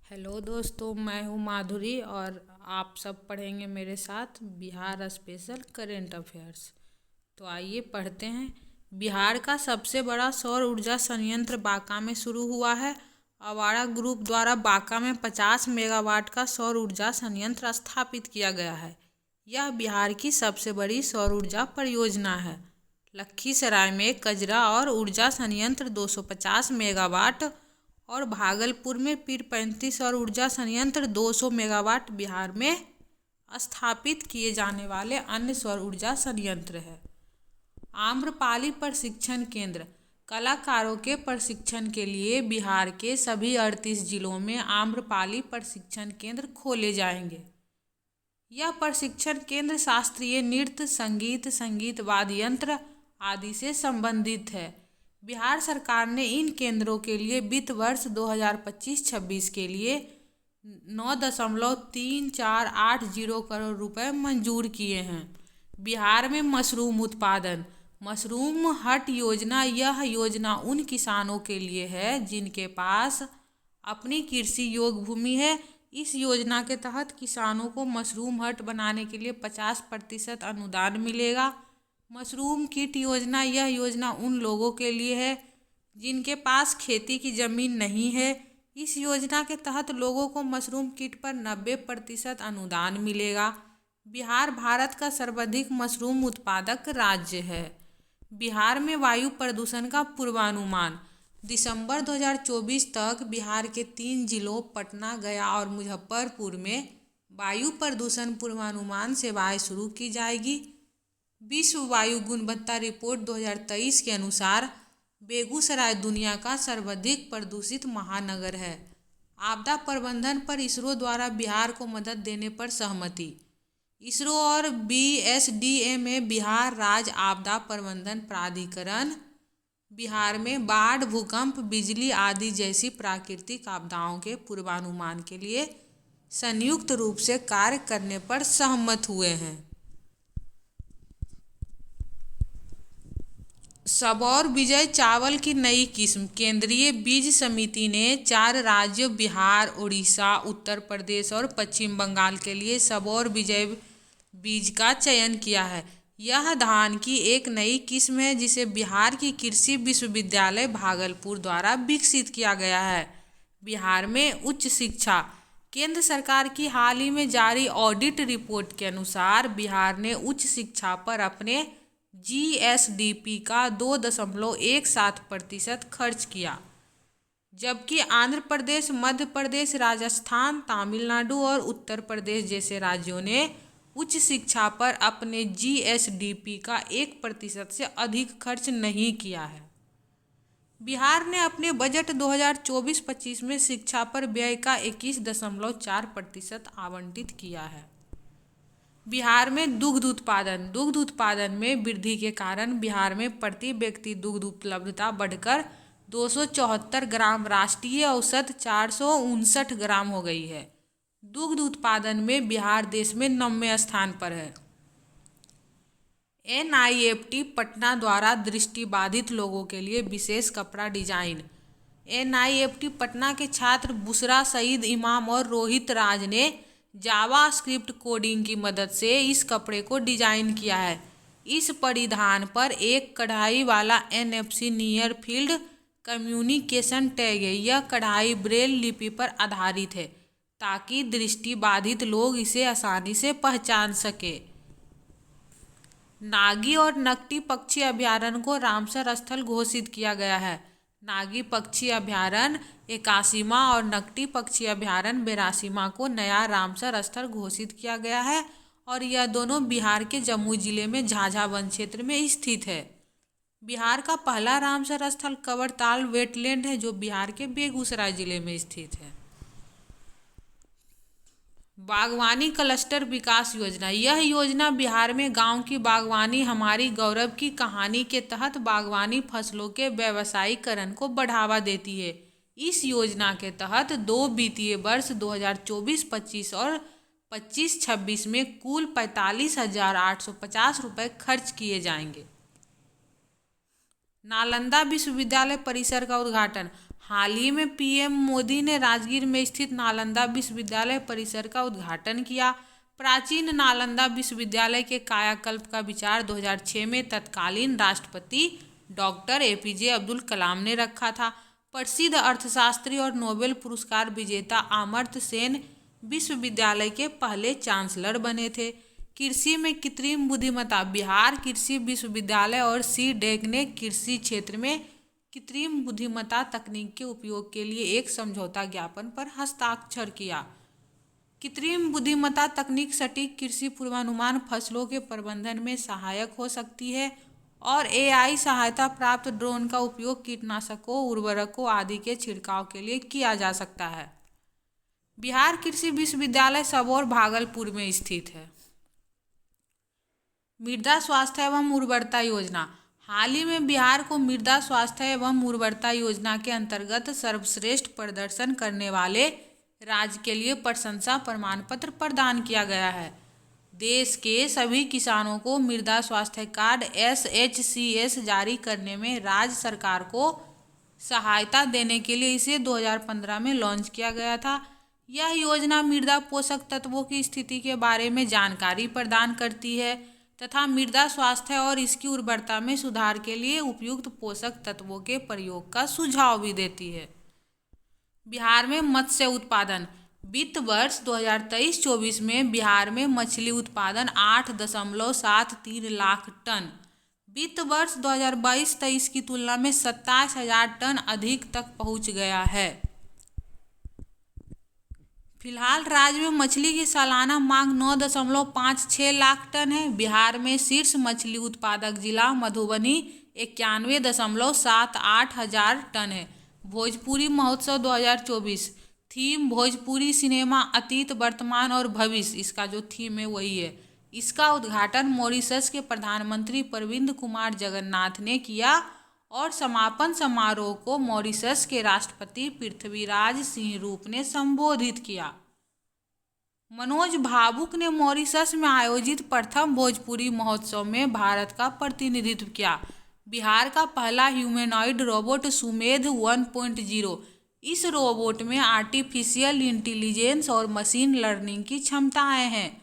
Hello दोस्तों, मैं हूँ माधुरी और आप सब पढ़ेंगे मेरे साथ बिहार स्पेशल करेंट अफेयर्स। तो आइए पढ़ते हैं। बिहार का सबसे बड़ा सौर ऊर्जा संयंत्र बांका में शुरू हुआ है। अवाड़ा ग्रुप द्वारा बांका में 50 मेगावाट का सौर ऊर्जा संयंत्र स्थापित किया गया है। यह बिहार की सबसे बड़ी सौर ऊर्जा परियोजना है। लखीसराय में कजरा और ऊर्जा संयंत्र 250 मेगावाट और भागलपुर में पीर 35 और ऊर्जा संयंत्र 200 मेगावाट बिहार में स्थापित किए जाने वाले अन्य सौर ऊर्जा संयंत्र है। आम्रपाली प्रशिक्षण केंद्र। कलाकारों के प्रशिक्षण के लिए बिहार के सभी 38 जिलों में आम्रपाली प्रशिक्षण केंद्र खोले जाएंगे। यह प्रशिक्षण केंद्र शास्त्रीय नृत्य, संगीत, संगीत वाद्य यंत्र आदि से संबंधित है। बिहार सरकार ने इन केंद्रों के लिए वित्त वर्ष 2025-26 के लिए 9.3480 करोड़ रुपए मंजूर किए हैं। बिहार में मशरूम उत्पादन। मशरूम हट योजना। यह योजना उन किसानों के लिए है जिनके पास अपनी कृषि योग्य भूमि है। इस योजना के तहत किसानों को मशरूम हट बनाने के लिए 50% अनुदान मिलेगा। मशरूम किट योजना। यह योजना उन लोगों के लिए है जिनके पास खेती की ज़मीन नहीं है। इस योजना के तहत लोगों को मशरूम किट पर 90% अनुदान मिलेगा। बिहार भारत का सर्वाधिक मशरूम उत्पादक राज्य है। बिहार में वायु प्रदूषण का पूर्वानुमान। दिसंबर 2024 तक बिहार के 3 जिलों पटना, गया और मुजफ्फरपुर में वायु प्रदूषण पूर्वानुमान सेवाएं शुरू की जाएगी। विश्व वायु गुणवत्ता रिपोर्ट 2023 के अनुसार बेगूसराय दुनिया का सर्वाधिक प्रदूषित महानगर है। आपदा प्रबंधन पर इसरो द्वारा बिहार को मदद देने पर सहमति। इसरो और बीएसडीए में बिहार राज्य आपदा प्रबंधन प्राधिकरण बिहार में बाढ़, भूकंप, बिजली आदि जैसी प्राकृतिक आपदाओं के पूर्वानुमान के लिए संयुक्त रूप से कार्य करने पर सहमत हुए हैं। सबौर विजय चावल की नई किस्म। केंद्रीय बीज समिति ने 4 राज्यों बिहार, उड़ीसा, उत्तर प्रदेश और पश्चिम बंगाल के लिए सबौर विजय बीज का चयन किया है। यह धान की एक नई किस्म है जिसे बिहार की कृषि विश्वविद्यालय भागलपुर द्वारा विकसित किया गया है। बिहार में उच्च शिक्षा। केंद्र सरकार की हाल ही में जारी ऑडिट रिपोर्ट के अनुसार बिहार ने उच्च शिक्षा पर अपने जीएसडीपी का 2.17% खर्च किया, जबकि आंध्र प्रदेश, मध्य प्रदेश, राजस्थान, तमिलनाडु और उत्तर प्रदेश जैसे राज्यों ने उच्च शिक्षा पर अपने जीएसडीपी का 1% से अधिक खर्च नहीं किया है। बिहार ने अपने बजट 2024-25 में शिक्षा पर व्यय का 21.4% आवंटित किया है। बिहार में दुग्ध उत्पादन। दुग्ध उत्पादन में वृद्धि के कारण बिहार में प्रति व्यक्ति दुग्ध उपलब्धता बढ़कर 274 ग्राम राष्ट्रीय औसत 459 ग्राम हो गई है। दुग्ध उत्पादन में बिहार देश में 9वें स्थान पर है। एनआईएफटी पटना द्वारा दृष्टिबाधित लोगों के लिए विशेष कपड़ा डिजाइन। एनआईएफटी पटना के छात्र बुशरा सईद इमाम और रोहित राज ने जावास्क्रिप्ट कोडिंग की मदद से इस कपड़े को डिजाइन किया है। इस परिधान पर एक कढ़ाई वाला NFC near field communication tag है। यह कढ़ाई ब्रेल लिपि पर आधारित है ताकि दृष्टिबाधित लोग इसे आसानी से पहचान सके। नागी और नकटी पक्षी अभयारण्य को रामसर स्थल घोषित किया गया है। नागी पक्षी अभयारण्य 81वां और नकटी पक्षी अभयारण्य 82वां को नया रामसर स्थल घोषित किया गया है और यह दोनों बिहार के जमुई जिले में झाझा वन क्षेत्र में स्थित है। बिहार का पहला रामसर स्थल कवरताल वेटलैंड है जो बिहार के बेगूसराय जिले में स्थित है। बागवानी क्लस्टर विकास योजना। यह योजना बिहार में गांव की बागवानी हमारी गौरव की कहानी के तहत बागवानी फसलों के व्यावसायीकरण को बढ़ावा देती है। इस योजना के तहत 2 वित्तीय वर्ष 2024-25 और 25-26 में कुल 45,850 रुपये खर्च किए जाएंगे। नालंदा विश्वविद्यालय परिसर का उद्घाटन। हाल ही में पीएम मोदी ने राजगीर में स्थित नालंदा विश्वविद्यालय परिसर का उद्घाटन किया। प्राचीन नालंदा विश्वविद्यालय के कायाकल्प का विचार 2006 में तत्कालीन राष्ट्रपति डॉक्टर एपीजे अब्दुल कलाम ने रखा था। प्रसिद्ध अर्थशास्त्री और नोबेल पुरस्कार विजेता अमर्त्य सेन विश्वविद्यालय के पहले चांसलर बने थे। कृषि में कृत्रिम बुद्धिमत्ता। बिहार कृषि विश्वविद्यालय और सीडेक ने कृषि क्षेत्र में कृत्रिम बुद्धिमत्ता तकनीक के उपयोग के लिए एक समझौता ज्ञापन पर हस्ताक्षर किया। कृत्रिम बुद्धिमत्ता तकनीक सटीक कृषि पूर्वानुमान, फसलों के प्रबंधन में सहायक हो सकती है और एआई सहायता प्राप्त ड्रोन का उपयोग कीटनाशकों, उर्वरकों आदि के छिड़काव के लिए किया जा सकता है। बिहार कृषि विश्वविद्यालय सबौर भागलपुर में स्थित है। मृदा स्वास्थ्य एवं उर्वरता योजना। हाल ही में बिहार को मृदा स्वास्थ्य एवं उर्वरता योजना के अंतर्गत सर्वश्रेष्ठ प्रदर्शन करने वाले राज्य के लिए प्रशंसा प्रमाण पत्र प्रदान किया गया है। देश के सभी किसानों को मृदा स्वास्थ्य कार्ड SHCS जारी करने में राज्य सरकार को सहायता देने के लिए इसे 2015 में लॉन्च किया गया था। यह योजना मृदा पोषक तत्वों की स्थिति के बारे में जानकारी प्रदान करती है तथा मृदा स्वास्थ्य और इसकी उर्वरता में सुधार के लिए उपयुक्त पोषक तत्वों के प्रयोग का सुझाव भी देती है। बिहार में मत्स्य उत्पादन। वित्त वर्ष 2023-24 में बिहार में मछली उत्पादन 8.73 लाख टन, वित्त वर्ष 2022-23 की तुलना में 27,000 टन अधिक तक पहुंच गया है। फिलहाल राज्य में मछली की सालाना मांग 9.56 लाख टन है। बिहार में शीर्ष मछली उत्पादक जिला मधुबनी 91.78 हजार टन है। भोजपुरी महोत्सव 2024 थीम भोजपुरी सिनेमा अतीत, वर्तमान और भविष्य, इसका जो थीम है वही है। इसका उद्घाटन मॉरिशस के प्रधानमंत्री प्रविंद कुमार जगन्नाथ ने किया और समापन समारोह को मॉरिशस के राष्ट्रपति पृथ्वीराज सिंह रूप ने संबोधित किया। मनोज भावुक ने मॉरिशस में आयोजित प्रथम भोजपुरी महोत्सव में भारत का प्रतिनिधित्व किया। बिहार का पहला ह्यूमैनॉइड रोबोट सुमेध 1.0। इस रोबोट में आर्टिफिशियल इंटेलिजेंस और मशीन लर्निंग की क्षमताएं हैं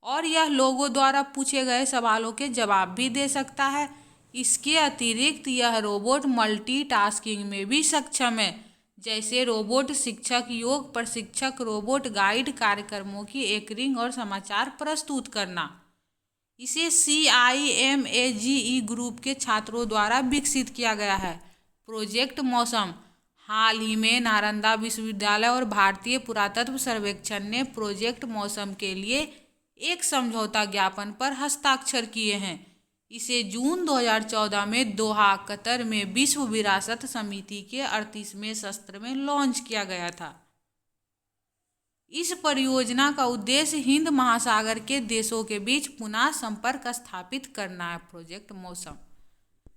और यह लोगों द्वारा पूछे गए सवालों के जवाब भी दे सकता है। इसके अतिरिक्त यह रोबोट मल्टीटास्किंग में भी सक्षम है, जैसे रोबोट शिक्षक, योग प्रशिक्षक, रोबोट गाइड, कार्यक्रमों की एंकरिंग और समाचार प्रस्तुत करना। इसे CIMAGE ग्रुप के छात्रों द्वारा विकसित किया गया है। प्रोजेक्ट मौसम। हाल ही में नालंदा विश्वविद्यालय और भारतीय पुरातत्व सर्वेक्षण ने प्रोजेक्ट मौसम के लिए एक समझौता ज्ञापन पर हस्ताक्षर किए हैं। इसे जून 2014 में दोहा, कतर में विश्व विरासत समिति के 38वें सत्र में लॉन्च किया गया था। इस परियोजना का उद्देश्य हिंद महासागर के देशों के बीच पुनः संपर्क स्थापित करना है। प्रोजेक्ट मौसम।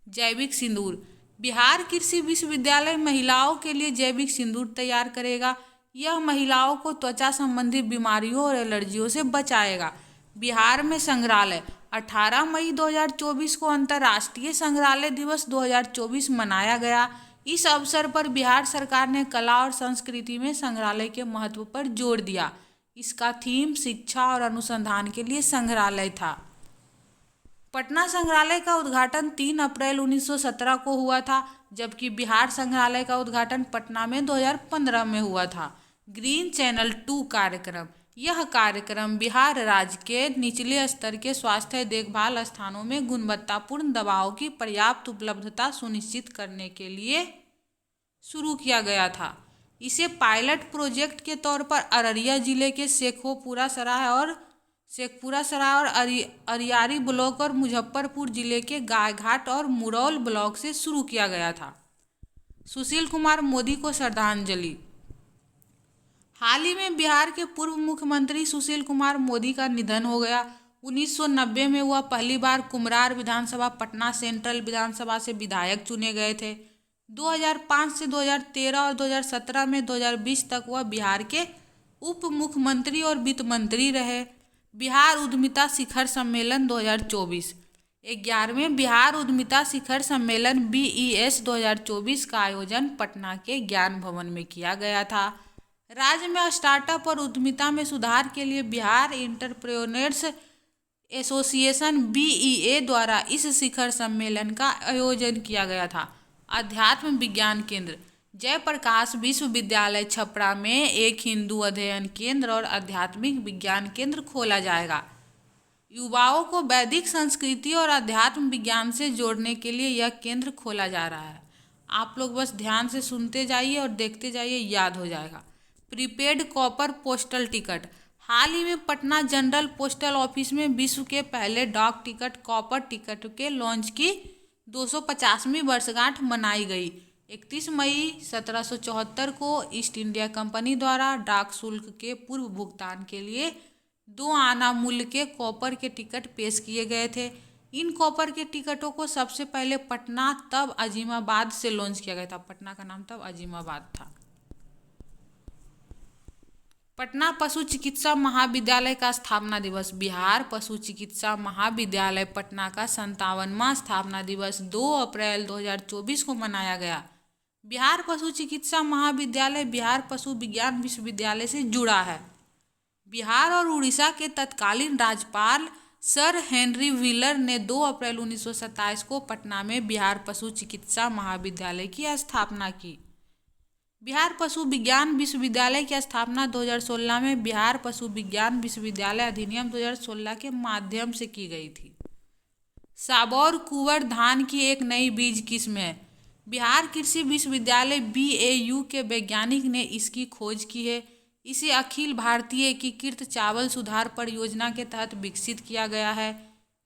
जैविक सिंदूर। बिहार कृषि विश्वविद्यालय महिलाओं के लिए जैविक सिंदूर तैयार करेगा। यह महिलाओं को त्वचा संबंधी बीमारियों और एलर्जियों से बचाएगा। बिहार में संग्रहालय। 18 मई 2024 को अंतर्राष्ट्रीय संग्रहालय दिवस 2024 मनाया गया। इस अवसर पर बिहार सरकार ने कला और संस्कृति में संग्रहालय के महत्व पर जोर दिया। इसका थीम शिक्षा और अनुसंधान के लिए संग्रहालय था। पटना संग्रहालय का उद्घाटन 3 अप्रैल 1917 को हुआ था, जबकि बिहार संग्रहालय का उद्घाटन पटना में 2015 में हुआ था। ग्रीन चैनल 2 कार्यक्रम। यह कार्यक्रम बिहार राज्य के निचले स्तर के स्वास्थ्य देखभाल स्थानों में गुणवत्तापूर्ण दवाओं की पर्याप्त उपलब्धता सुनिश्चित करने के लिए शुरू किया गया था। इसे पायलट प्रोजेक्ट के तौर पर अररिया जिले के शेखपुरा सराय और अरियारी ब्लॉक और मुजफ्फरपुर जिले के गायघाट और मुरौल ब्लॉक से शुरू किया गया था। सुशील कुमार मोदी को श्रद्धांजलि। हाल ही में बिहार के पूर्व मुख्यमंत्री सुशील कुमार मोदी का निधन हो गया। 1990 में वह पहली बार कुम्हरार विधानसभा पटना सेंट्रल विधानसभा से विधायक चुने गए थे। 2005 से 2013 और 2017 में 2020 तक वह बिहार के उप मुख्यमंत्री और वित्त मंत्री रहे। बिहार उद्यमिता शिखर सम्मेलन 2024। 11वें बिहार उद्यमिता शिखर सम्मेलन BES 2024 का आयोजन पटना के ज्ञान भवन में किया गया था। राज्य में स्टार्टअप और उद्यमिता में सुधार के लिए बिहार एंटरप्रेन्योर्स एसोसिएशन BEA द्वारा इस शिखर सम्मेलन का आयोजन किया गया था। अध्यात्म विज्ञान केंद्र जयप्रकाश विश्वविद्यालय छपरा में एक हिंदू अध्ययन केंद्र और आध्यात्मिक विज्ञान केंद्र खोला जाएगा। युवाओं को वैदिक संस्कृति और अध्यात्म विज्ञान से जोड़ने के लिए यह केंद्र खोला जा रहा है। आप लोग बस ध्यान से सुनते जाइए और देखते जाइए, याद हो जाएगा। प्रीपेड कॉपर पोस्टल टिकट हाल ही में पटना जनरल पोस्टल ऑफिस में विश्व के पहले डाक टिकट कॉपर टिकट के लॉन्च की 250वीं वर्षगांठ मनाई गई। 31 मई 1774 को ईस्ट इंडिया कंपनी द्वारा डाक शुल्क के पूर्व भुगतान के लिए 2 आना मूल्य के कॉपर के टिकट पेश किए गए थे। इन कॉपर के टिकटों को सबसे पहले पटना तब अजीमाबाद से लॉन्च किया गया था। पटना का नाम तब अजीमाबाद था। पटना पशु चिकित्सा महाविद्यालय का स्थापना दिवस बिहार पशु चिकित्सा महाविद्यालय पटना का 57वां स्थापना दिवस 2 अप्रैल 2024 को मनाया गया। बिहार पशु चिकित्सा महाविद्यालय बिहार पशु विज्ञान विश्वविद्यालय से जुड़ा है। बिहार और उड़ीसा के तत्कालीन राज्यपाल सर हेनरी व्हीलर ने 2 अप्रैल 1927 को पटना में बिहार पशु चिकित्सा महाविद्यालय की स्थापना की। बिहार पशु विज्ञान विश्वविद्यालय की स्थापना 2016 में बिहार पशु विज्ञान विश्वविद्यालय अधिनियम 2016 के माध्यम से की गई थी। साबौर कुंवर धान की एक नई बीज किस्म है। बिहार कृषि विश्वविद्यालय BAU के वैज्ञानिक ने इसकी खोज की है। इसे अखिल भारतीय एकीकृत चावल सुधार परियोजना के तहत विकसित किया गया है।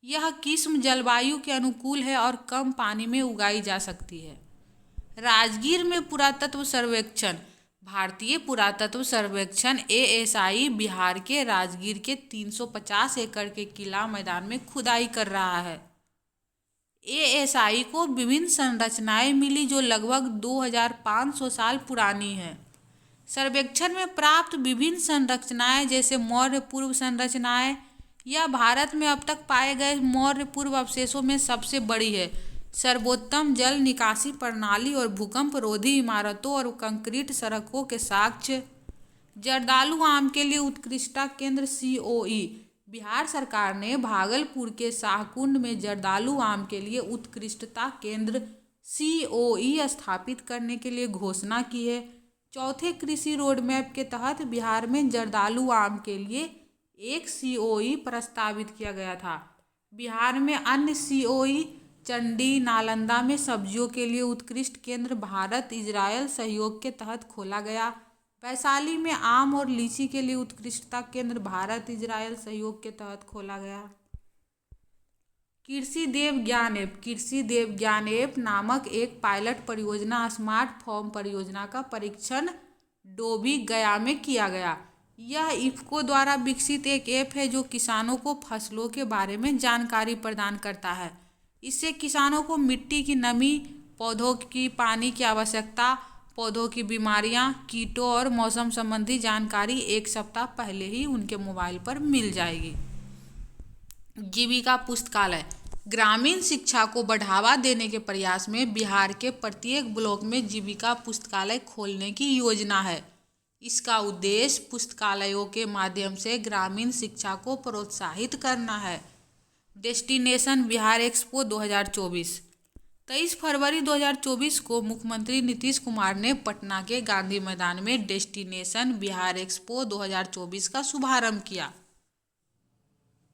यह किस्म जलवायु के अनुकूल है और कम पानी में उगाई जा सकती है। राजगीर में पुरातत्व सर्वेक्षण भारतीय पुरातत्व सर्वेक्षण ASI बिहार के राजगीर के 350 एकड़ के किला मैदान में खुदाई कर रहा है। ASI को विभिन्न संरचनाएं मिली जो लगभग 2500 साल पुरानी हैं। सर्वेक्षण में प्राप्त विभिन्न संरचनाएं जैसे मौर्य पूर्व संरचनाएं यह भारत में अब तक पाए गए मौर्य पूर्व अवशेषों में सबसे बड़ी है। सर्वोत्तम जल निकासी प्रणाली और भूकंप रोधी इमारतों और कंक्रीट सड़कों के साक्ष्य। जर्दालू आम के लिए उत्कृष्टता केंद्र COE बिहार सरकार ने भागलपुर के शाहकुंड में जर्दालू आम के लिए उत्कृष्टता केंद्र COE स्थापित करने के लिए घोषणा की है। चौथे कृषि रोडमैप के तहत बिहार में जर्दालू आम के लिए एक COE प्रस्तावित किया गया था। बिहार में अन्य COE चंडी नालंदा में सब्जियों के लिए उत्कृष्ट केंद्र भारत इजरायल सहयोग के तहत खोला गया। वैशाली में आम और लीची के लिए उत्कृष्टता केंद्र भारत इजरायल सहयोग के तहत खोला गया। कृषि देव ज्ञान ऐप नामक एक पायलट परियोजना स्मार्ट फार्म परियोजना का परीक्षण डोभी गया में किया गया। यह इफ्को द्वारा विकसित एक ऐप है जो किसानों को फसलों के बारे में जानकारी प्रदान करता है। इससे किसानों को मिट्टी की नमी, पौधों की पानी की आवश्यकता, पौधों की बीमारियां, कीटों और मौसम संबंधी जानकारी 1 सप्ताह पहले ही उनके मोबाइल पर मिल जाएगी। जीविका पुस्तकालय ग्रामीण शिक्षा को बढ़ावा देने के प्रयास में बिहार के प्रत्येक ब्लॉक में जीविका पुस्तकालय खोलने की योजना है। इसका उद्देश्य पुस्तकालयों के माध्यम से ग्रामीण शिक्षा को प्रोत्साहित करना है। डेस्टिनेशन बिहार एक्सपो 2024 23 फरवरी 2024 को मुख्यमंत्री नीतीश कुमार ने पटना के गांधी मैदान में डेस्टिनेशन बिहार एक्सपो 2024 का शुभारंभ किया।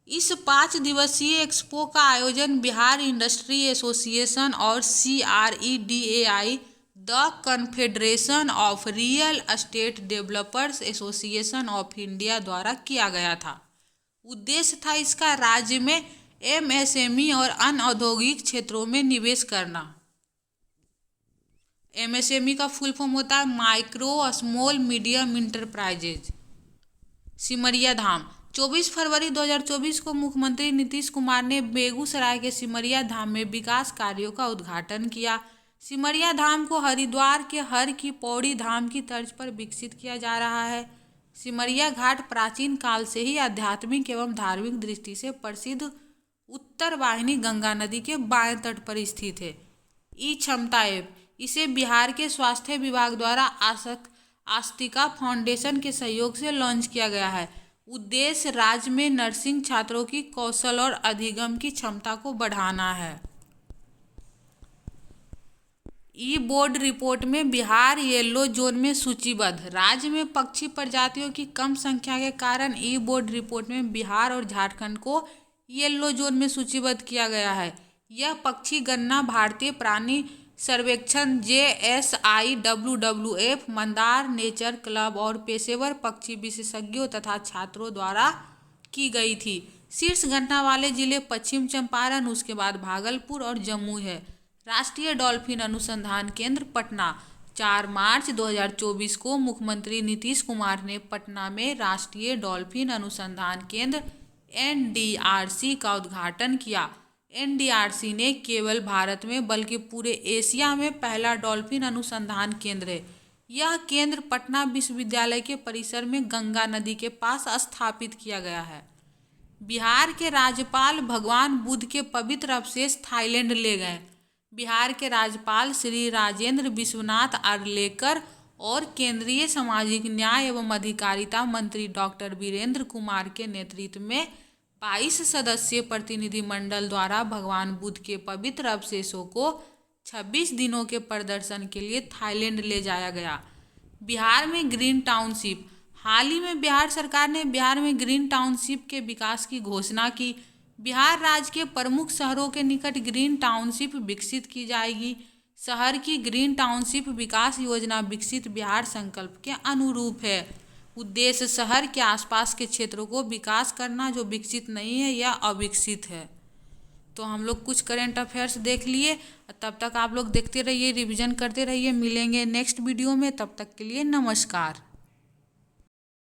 इस 5 दिवसीय एक्सपो का आयोजन बिहार इंडस्ट्री एसोसिएशन और CREDAI the confederation of real estate developers association of India द्वारा किया गया था। उद्देश्य था इसका राज्य में MSME और अन्य औद्योगिक क्षेत्रों में निवेश करना। MSME का फुल फॉर्म होता है micro small medium enterprises. Simaria Dham 24 फरवरी 2024 को मुख्यमंत्री नीतीश कुमार ने बेगूसराय के सिमरिया धाम में विकास कार्यों का उद्घाटन किया। सिमरिया धाम को हरिद्वार के हर की पौड़ी धाम की तर्ज पर विकसित किया जा रहा है। सिमरिया घाट प्राचीन काल से ही आध्यात्मिक एवं धार्मिक दृष्टि से प्रसिद्ध उत्तर वाहिनी गंगा नदी के बाएं तट पर स्थित है। ई क्षमता ऐप, इसे बिहार के स्वास्थ्य विभाग द्वारा आस्तिका फाउंडेशन के सहयोग से लॉन्च किया गया है। उद्देश्य राज्य में नर्सिंग छात्रों की कौशल और अधिगम की क्षमता को बढ़ाना है। ई बोर्ड रिपोर्ट में बिहार येलो जोन में सूचीबद्ध। राज्य में पक्षी प्रजातियों की कम संख्या के कारण ई बोर्ड रिपोर्ट में बिहार और झारखंड को येलो जोन में सूचीबद्ध किया गया है। यह पक्षी गणना भारतीय प्राणी सर्वेक्षण JSI WWF, Mandar nature club और पेशेवर पक्षी विशेषज्ञों तथा छात्रों द्वारा की गई थी। शीर्ष गणना वाले जिले पश्चिम चंपारण, उसके बाद भागलपुर और जम्मू है। राष्ट्रीय डॉल्फिन अनुसंधान केंद्र पटना। 4 मार्च 2024 को मुख्यमंत्री नीतीश कुमार ने पटना में राष्ट्रीय डॉल्फिन अनुसंधान केंद्र NDRC का उद्घाटन किया। NDRC ने केवल भारत में बल्कि पूरे एशिया में पहला डॉल्फिन अनुसंधान केंद्र है। यह केंद्र पटना विश्वविद्यालय के परिसर में गंगा नदी के पास स्थापित किया गया है। बिहार के राज्यपाल भगवान बुद्ध के पवित्र अवशेष थाईलैंड ले गए। बिहार के राज्यपाल श्री राजेंद्र विश्वनाथ आर्लेकर और केंद्रीय सामाजिक न्याय एवं अधिकारिता मंत्री डॉक्टर वीरेंद्र कुमार के नेतृत्व में 22 सदस्यीय प्रतिनिधिमंडल द्वारा भगवान बुद्ध के पवित्र अवशेषों को 26 दिनों के प्रदर्शन के लिए थाईलैंड ले जाया गया। बिहार में ग्रीन टाउनशिप। हाल ही में बिहार सरकार ने बिहार में ग्रीन टाउनशिप के विकास की घोषणा की। बिहार राज्य के प्रमुख शहरों के निकट ग्रीन टाउनशिप विकसित की जाएगी। शहर की ग्रीन टाउनशिप विकास योजना विकसित बिहार संकल्प के अनुरूप है। उद्देश्य शहर के आसपास के क्षेत्रों को विकास करना जो विकसित नहीं है या अविकसित है। तो हम लोग कुछ करंट अफेयर्स देख लिए। तब तक आप लोग देखते रहिए, रिवीजन करते रहिए। मिलेंगे नेक्स्ट वीडियो में, तब तक के लिए नमस्कार।